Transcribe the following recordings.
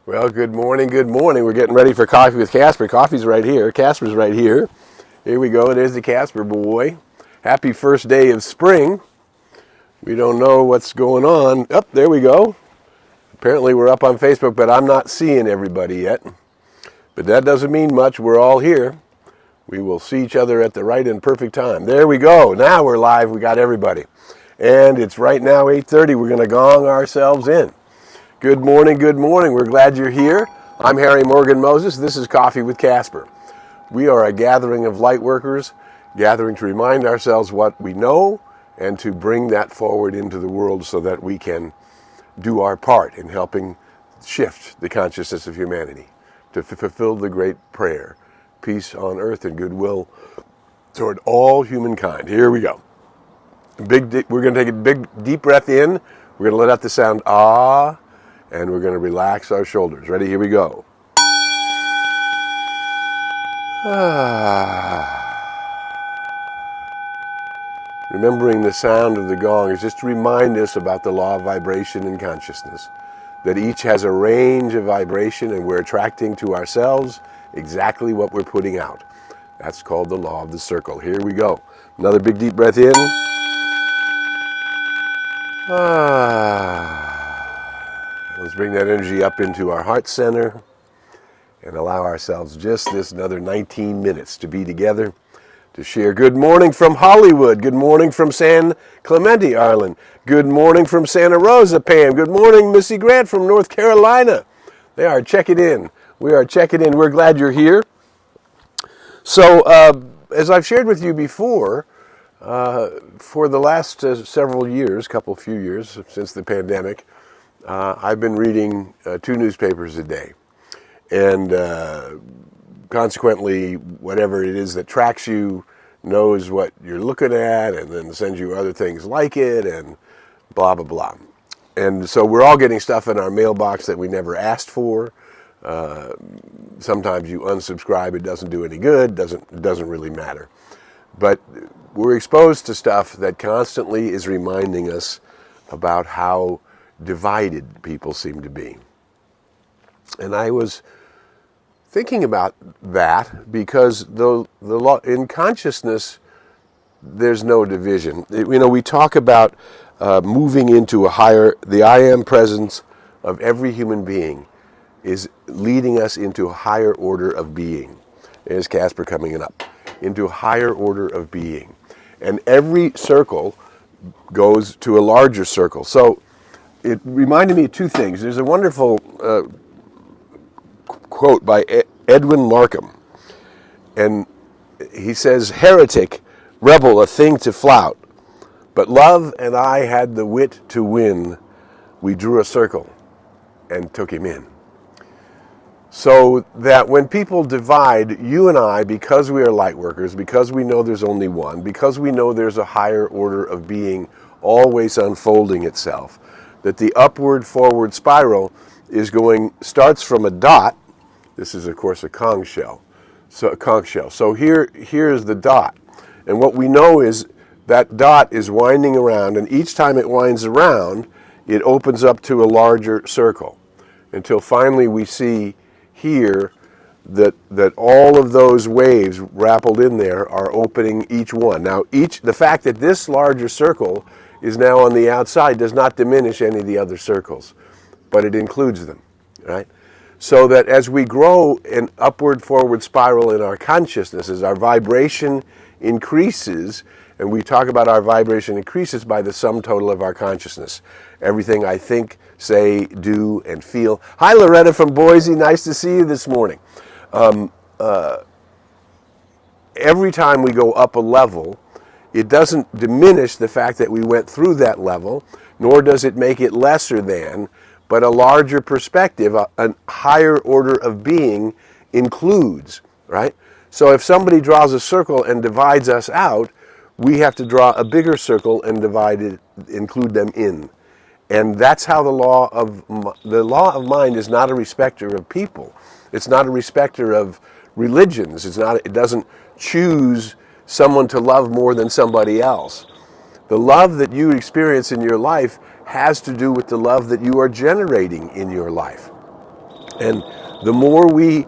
Well, good morning, good morning. We're getting ready for Coffee with Casper. Coffee's right here. Casper's right here. Here we go. There's the Casper boy. Happy first day of spring. We don't know what's going on. Oh, there we go. Apparently we're up on Facebook, but I'm not seeing everybody yet. But that doesn't mean much. We're all here. We will see each other at the right and perfect time. There we go. Now we're live. We got everybody. And it's right now 8:30. We're going to gong ourselves in. Good morning, good morning. We're glad you're here. I'm Harry Morgan Moses. This is Coffee with Casper. We are a gathering of light workers, gathering to remind ourselves what we know and to bring that forward into the world so that we can do our part in helping shift the consciousness of humanity to fulfill the great prayer, peace on earth and goodwill toward all humankind. Here we go. We're going to take a big, deep breath in. We're going to let out the sound ah, and we're going to relax our shoulders. Ready? Here we go. Remembering the sound of the gong is just to remind us about the law of vibration and consciousness, that each has a range of vibration and we're attracting to ourselves exactly what we're putting out. That's called the law of the circle. Here we go. Another big deep breath in. Let's bring that energy up into our heart center and allow ourselves just this another 19 minutes to be together, to share. Good morning from Hollywood. Good morning from San Clemente, Ireland. Good morning from Santa Rosa, Pam. Good morning, Missy Grant from North Carolina. They are checking in. We are checking in. We're glad you're here. So, as I've shared with you before, for the last several years, few years since the pandemic, I've been reading 2 newspapers a day. And consequently, whatever it is that tracks you knows what you're looking at and then sends you other things like it and blah, blah, blah. And so we're all getting stuff in our mailbox that we never asked for. Sometimes you unsubscribe, it doesn't do any good, it doesn't really matter. But we're exposed to stuff that constantly is reminding us about how divided people seem to be. And I was thinking about that because the law in consciousness, there's no division. We talk about moving into the I am presence of every human being is leading us into a higher order of being. There's Casper coming up. Into a higher order of being. And every circle goes to a larger circle. So it reminded me of 2 things. There's a wonderful quote by Edwin Markham. And he says, "Heretic, rebel, a thing to flout. But love and I had the wit to win. We drew a circle and took him in." So that when people divide, you and I, because we are light workers, because we know there's only one, because we know there's a higher order of being always unfolding itself, that the upward forward spiral starts from a dot. This is, of course, a conch shell. So here's the dot. And what we know is that dot is winding around, and each time it winds around, it opens up to a larger circle until finally we see here that all of those waves wrappled in there are opening each one. Now, the fact that this larger circle is now on the outside does not diminish any of the other circles, but it includes them, right? So that as we grow an upward forward spiral in our consciousness, as our vibration increases, and we talk about our vibration increases by the sum total of our consciousness. Everything I think, say, do, and feel. Hi, Loretta from Boise. Nice to see you this morning. Every time we go up a level, it doesn't diminish the fact that we went through that level, nor does it make it lesser than, but a larger perspective, a higher order of being includes, right? So if somebody draws a circle and divides us out, we have to draw a bigger circle and include them in. And that's how the law of mind is not a respecter of people. It's not a respecter of religions. It doesn't choose someone to love more than somebody else. The love that you experience in your life has to do with the love that you are generating in your life. And the more we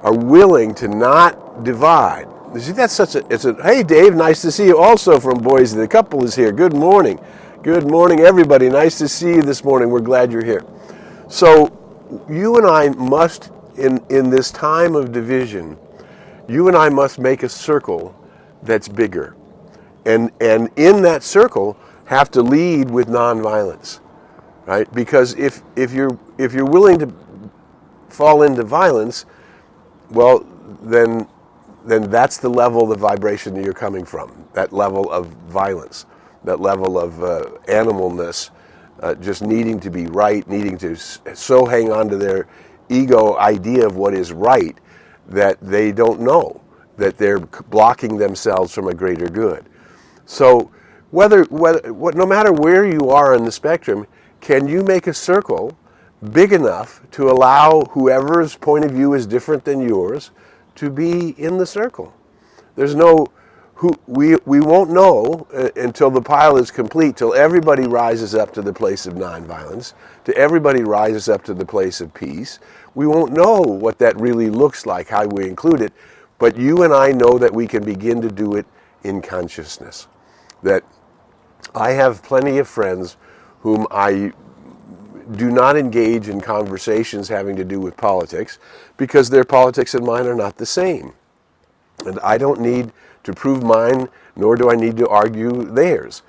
are willing to not divide. You see, that's hey Dave, nice to see you also from Boise. The couple is here. Good morning. Good morning, everybody. Nice to see you this morning. We're glad you're here. So you and I must, in this time of division, you and I must make a circle that's bigger. And in that circle have to lead with nonviolence, right? Because if you're willing to fall into violence, well, then that's the level of vibration that you're coming from. That level of violence, that level of animalness, just needing to be right, needing to so hang on to their ego idea of what is right that they don't know that they're blocking themselves from a greater good. So no matter where you are in the spectrum, can you make a circle big enough to allow whoever's point of view is different than yours to be in the circle? There's no we won't know until the pile is complete, till everybody rises up to the place of nonviolence, till everybody rises up to the place of peace. We won't know what that really looks like, how we include it, but you and I know that we can begin to do it in consciousness. That I have plenty of friends whom I do not engage in conversations having to do with politics because their politics and mine are not the same. And I don't need to prove mine, nor do I need to argue theirs.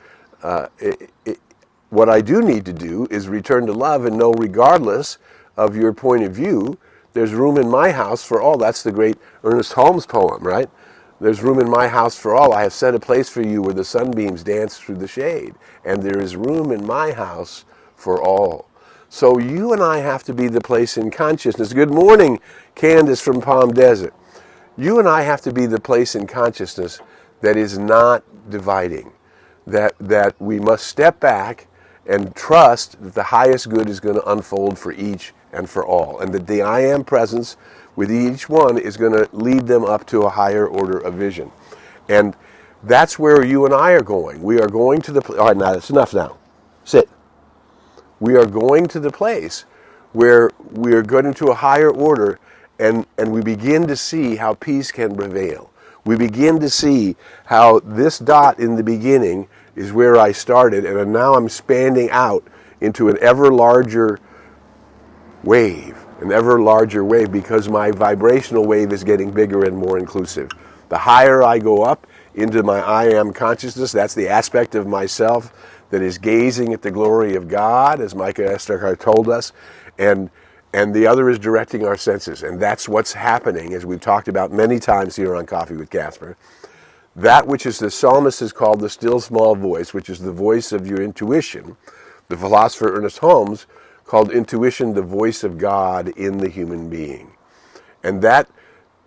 What I do need to do is return to love and know, regardless of your point of view, there's room in my house for all. That's the great Ernest Holmes poem, right? There's room in my house for all. I have set a place for you where the sunbeams dance through the shade. And there is room in my house for all. So you and I have to be the place in consciousness. Good morning, Candace from Palm Desert. You and I have to be the place in consciousness that is not dividing. That we must step back and trust that the highest good is going to unfold for each and for all. And that the I am presence with each one is going to lead them up to a higher order of vision. And that's where you and I are going. We are going to the... All right, now that's enough now. Sit. We are going to the place where we are going to a higher order, and we begin to see how peace can prevail. We begin to see how this dot in the beginning is where I started, and now I'm spanning out into an ever larger wave, because my vibrational wave is getting bigger and more inclusive. The higher I go up into my I am consciousness, that's the aspect of myself that is gazing at the glory of God, as Micah Estherhart told us, and the other is directing our senses. And that's what's happening, as we've talked about many times here on Coffee with Casper. That which is the psalmist is called the still small voice, which is the voice of your intuition. The philosopher Ernest Holmes called intuition the voice of God in the human being. And that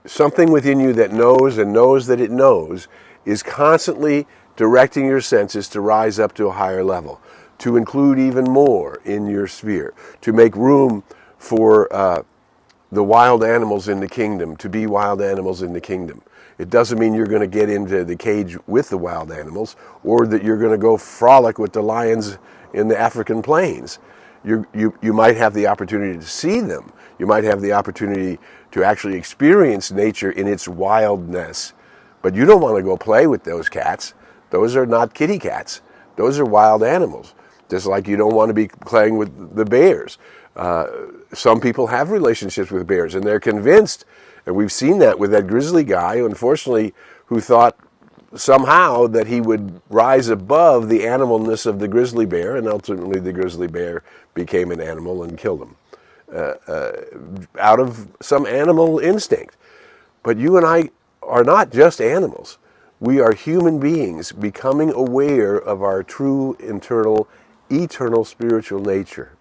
something within you that knows and knows that it knows is constantly directing your senses to rise up to a higher level, to include even more in your sphere, to make room for the wild animals in the kingdom, to be wild animals in the kingdom. It doesn't mean you're going to get into the cage with the wild animals, or that you're going to go frolic with the lions in the African plains. You might have the opportunity to see them. You might have the opportunity to actually experience nature in its wildness. But you don't want to go play with those cats. Those are not kitty cats. Those are wild animals. Just like you don't want to be playing with the bears. Some people have relationships with bears, and they're convinced, and we've seen that with that grizzly guy, unfortunately, who thought somehow that he would rise above the animalness of the grizzly bear, and ultimately the grizzly bear became an animal and killed him out of some animal instinct. But you and I are not just animals. We are human beings becoming aware of our true internal, eternal spiritual nature,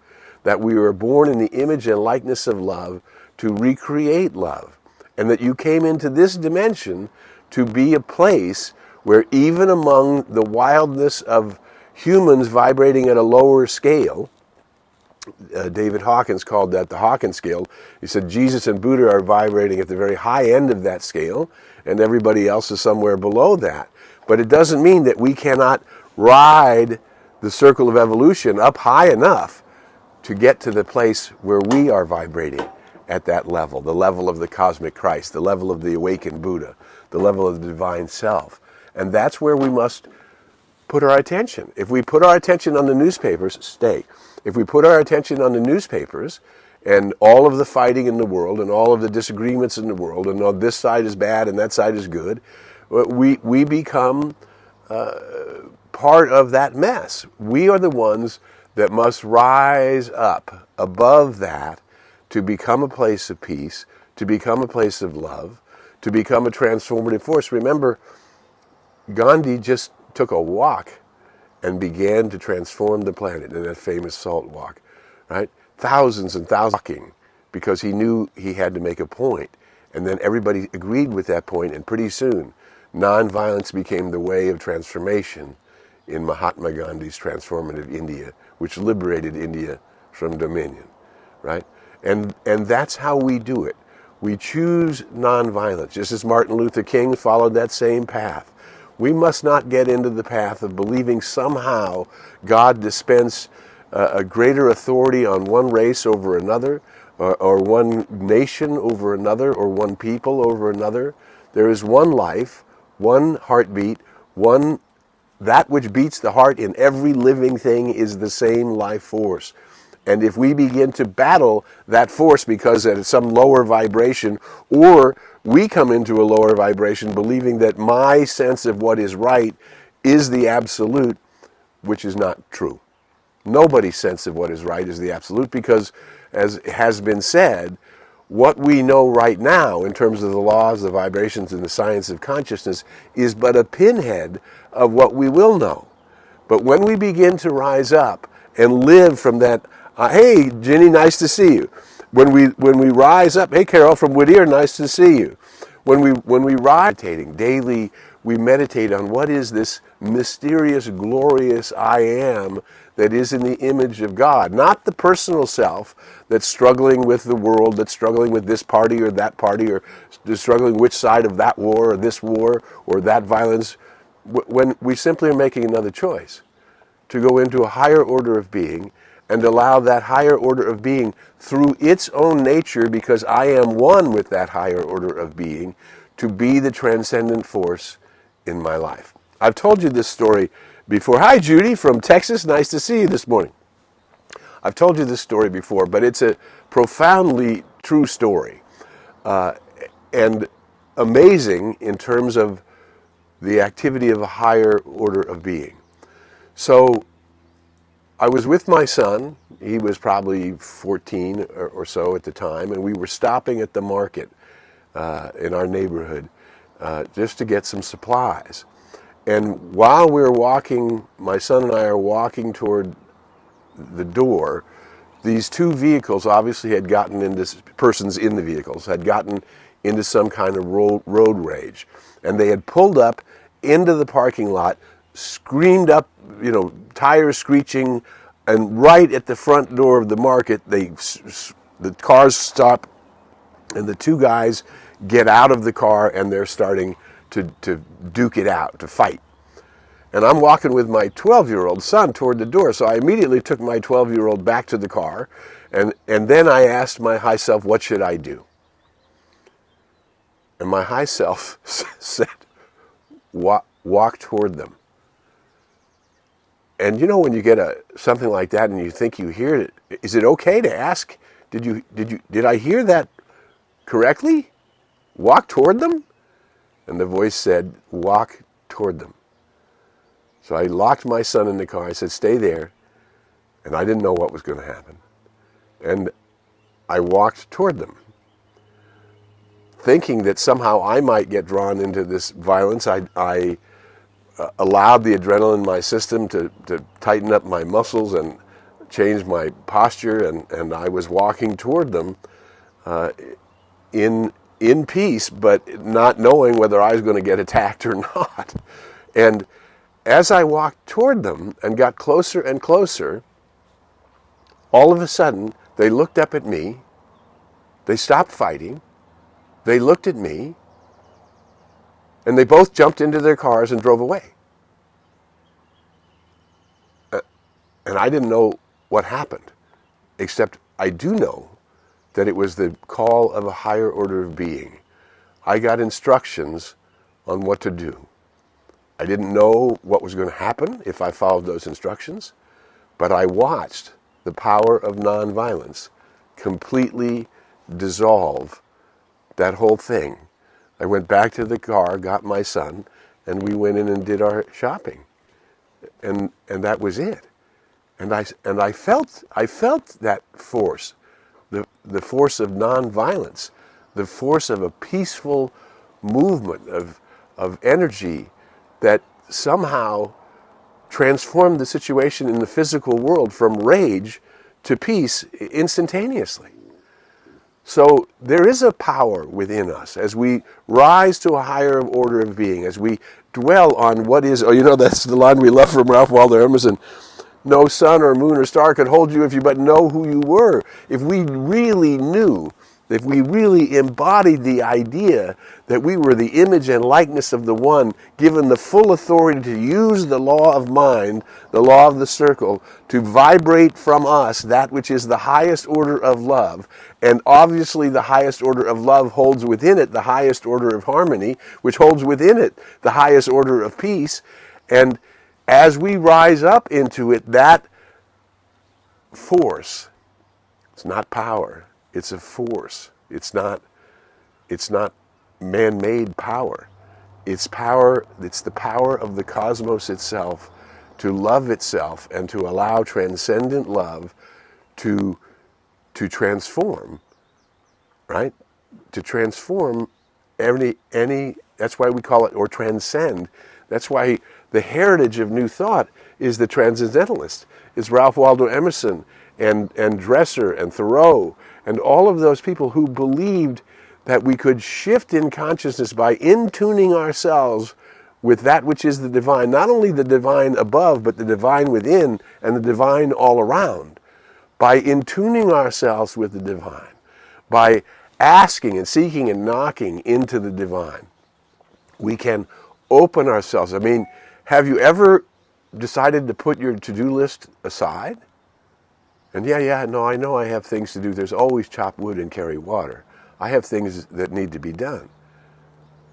that we were born in the image and likeness of love to recreate love, and that you came into this dimension to be a place where even among the wildness of humans vibrating at a lower scale, David Hawkins called that the Hawkins scale. He said Jesus and Buddha are vibrating at the very high end of that scale, and everybody else is somewhere below that. But it doesn't mean that we cannot ride the circle of evolution up high enough to get to the place where we are vibrating at that level, the level of the cosmic Christ, the level of the awakened Buddha, the level of the divine self. And that's where we must put our attention. If we put our attention on the newspapers, If we put our attention on the newspapers and all of the fighting in the world and all of the disagreements in the world, and oh, this side is bad and that side is good, we become part of that mess. We are the ones that must rise up above that to become a place of peace, to become a place of love, to become a transformative force. Remember, Gandhi just took a walk and began to transform the planet in that famous salt walk, right? Thousands and thousands walking because he knew he had to make a point. And then everybody agreed with that point, and pretty soon, nonviolence became the way of transformation in Mahatma Gandhi's transformative India, which liberated India from dominion, right? And that's how we do it. We choose nonviolence, just as Martin Luther King followed that same path. We must not get into the path of believing somehow God dispensed a greater authority on one race over another, or one nation over another, or one people over another. There is one life, one heartbeat, that which beats the heart in every living thing is the same life force. And if we begin to battle that force because at some lower vibration, or we come into a lower vibration believing that my sense of what is right is the absolute, which is not true. Nobody's sense of what is right is the absolute, because, as has been said, what we know right now in terms of the laws, the vibrations, and the science of consciousness is but a pinhead of what we will know. But when we begin to rise up and live from that, hey, Ginny, nice to see you. When we rise up, hey, Carol from Whittier, nice to see you. When we rise daily, we meditate on what is this mysterious, glorious I am that is in the image of God, not the personal self that's struggling with the world, that's struggling with this party or that party, or struggling which side of that war or this war or that violence. When we simply are making another choice to go into a higher order of being and allow that higher order of being through its own nature, because I am one with that higher order of being, to be the transcendent force in my life. I've told you this story before. Hi, Judy from Texas. Nice to see you this morning. I've told you this story before, but it's a profoundly true story and amazing in terms of the activity of a higher order of being. So I was with my son. He was probably 14 or so at the time, and we were stopping at the market in our neighborhood just to get some supplies. And while we were walking, my son and I are walking toward the door, these two vehicles obviously had gotten into, persons in the vehicles had gotten into some kind of road rage. And they had pulled up into the parking lot, screamed up, tires screeching, and right at the front door of the market, the cars stop, and the two guys get out of the car, and they're starting to duke it out, to fight. And I'm walking with my 12-year-old son toward the door, so I immediately took my 12-year-old back to the car, and then I asked my high self, what should I do? And my high self said, walk toward them. And when you get something like that and you think you hear it, is it okay to ask, did I hear that correctly? Walk toward them? And the voice said, walk toward them. So I locked my son in the car. I said, stay there. And I didn't know what was going to happen. And I walked toward them, thinking that somehow I might get drawn into this violence. I allowed the adrenaline in my system to tighten up my muscles and change my posture, and I was walking toward them in peace, but not knowing whether I was going to get attacked or not. And as I walked toward them and got closer and closer, all of a sudden, they looked up at me, they stopped fighting, they looked at me, and they both jumped into their cars and drove away. And I didn't know what happened, except I do know that it was the call of a higher order of being. I got instructions on what to do. I didn't know what was going to happen if I followed those instructions, but I watched the power of nonviolence completely dissolve that whole thing. I went back to the car, got my son, and we went in and did our shopping. And that was it. And I felt that force, the force of nonviolence, the force of a peaceful movement of energy that somehow transformed the situation in the physical world from rage to peace instantaneously. So there is a power within us as we rise to a higher order of being, as we dwell on what is, that's the line we love from Ralph Waldo Emerson, no sun or moon or star could hold you if you but know who you were. If we really knew, if we really embodied the idea that we were the image and likeness of the One, given the full authority to use the law of mind, the law of the circle, to vibrate from us that which is the highest order of love, and obviously the highest order of love holds within it the highest order of harmony, which holds within it the highest order of peace, and as we rise up into it, that force, it's not power, it's a force. It's not man-made power. It's power, it's the power of the cosmos itself to love itself and to allow transcendent love to transform, right? To transform any that's why we call it, or transcend. That's why the heritage of New Thought is the transcendentalist. It's Ralph Waldo Emerson and Dresser and Thoreau and all of those people who believed that we could shift in consciousness by in-tuning ourselves with that which is the divine, not only the divine above, but the divine within and the divine all around. By in-tuning ourselves with the divine, by asking and seeking and knocking into the divine, we can open ourselves. I mean, have you ever decided to put your to-do list aside? And I know I have things to do. There's always chop wood and carry water. I have things that need to be done.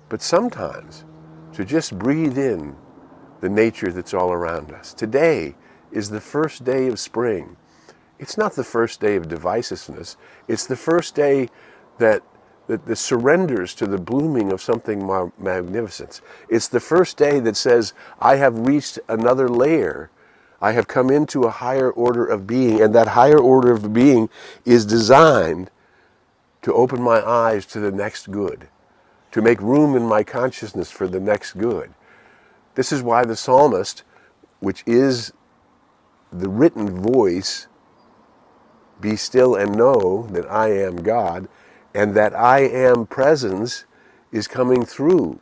But sometimes, to just breathe in the nature that's all around us. Today is the first day of spring. It's not the first day of divisiveness. It's the first day that surrenders to the blooming of something magnificent. It's the first day that says, I have reached another layer. I have come into a higher order of being, and that higher order of being is designed to open my eyes to the next good, to make room in my consciousness for the next good. This is why the psalmist, which is the written voice, be still and know that I am God, and that I am presence is coming through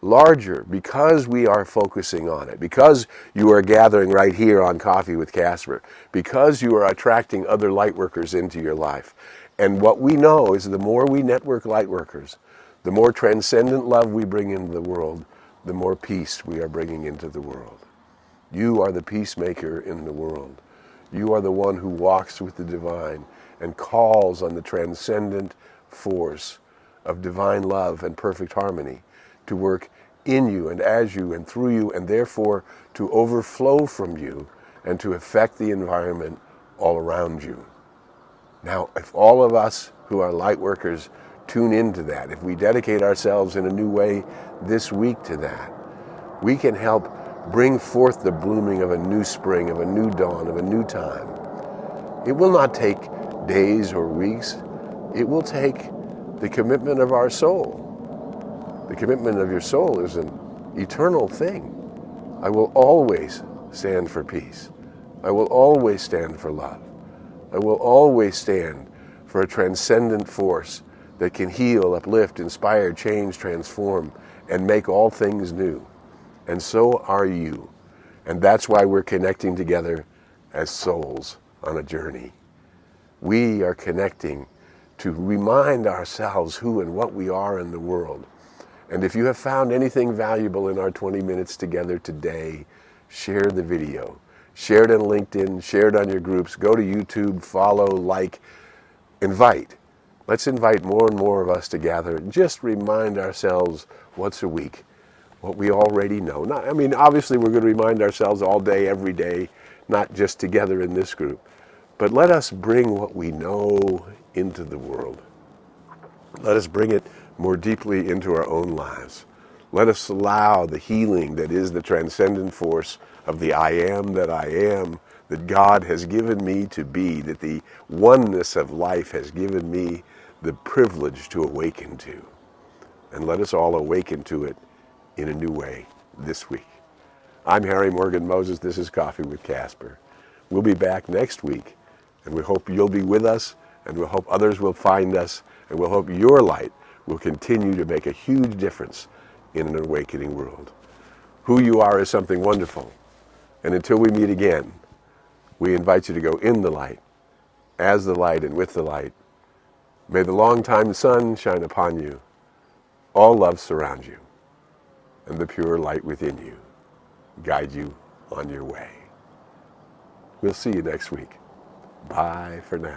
larger because we are focusing on it, because you are gathering right here on Coffee with Casper, because you are attracting other light workers into your life. And what we know is the more we network light workers, the more transcendent love we bring into the world, the more peace we are bringing into the world. You are the peacemaker in the world. You are the one who walks with the divine and calls on the transcendent force of divine love and perfect harmony to work in you and as you and through you, and therefore to overflow from you and to affect the environment all around you. Now, if all of us who are light workers tune into that, if we dedicate ourselves in a new way this week to that, we can help bring forth the blooming of a new spring, of a new dawn, of a new time. It will not take days or weeks. It will take the commitment of our soul. The commitment of your soul is an eternal thing. I will always stand for peace. I will always stand for love. I will always stand for a transcendent force that can heal, uplift, inspire, change, transform, and make all things new. And so are you. And that's why we're connecting together as souls on a journey. We are connecting to remind ourselves who and what we are in the world. And if you have found anything valuable in our 20 minutes together today, share the video. Share it on LinkedIn, share it on your groups, go to YouTube, follow, like, invite. Let's invite more and more of us to gather and just remind ourselves once a week what we already know. Obviously we're going to remind ourselves all day, every day, not just together in this group. But let us bring what we know into the world. Let us bring it more deeply into our own lives. Let us allow the healing that is the transcendent force of the I am that God has given me to be, that the oneness of life has given me the privilege to awaken to. And let us all awaken to it in a new way this week. I'm Harry Morgan Moses. This is Coffee with Casper. We'll be back next week, and we hope you'll be with us, and we hope others will find us, and we'll hope your light will continue to make a huge difference in an awakening world. Who you are is something wonderful. And until we meet again, we invite you to go in the light, as the light and with the light. May the long-time sun shine upon you, all love surround you, and the pure light within you guide you on your way. We'll see you next week. Bye for now.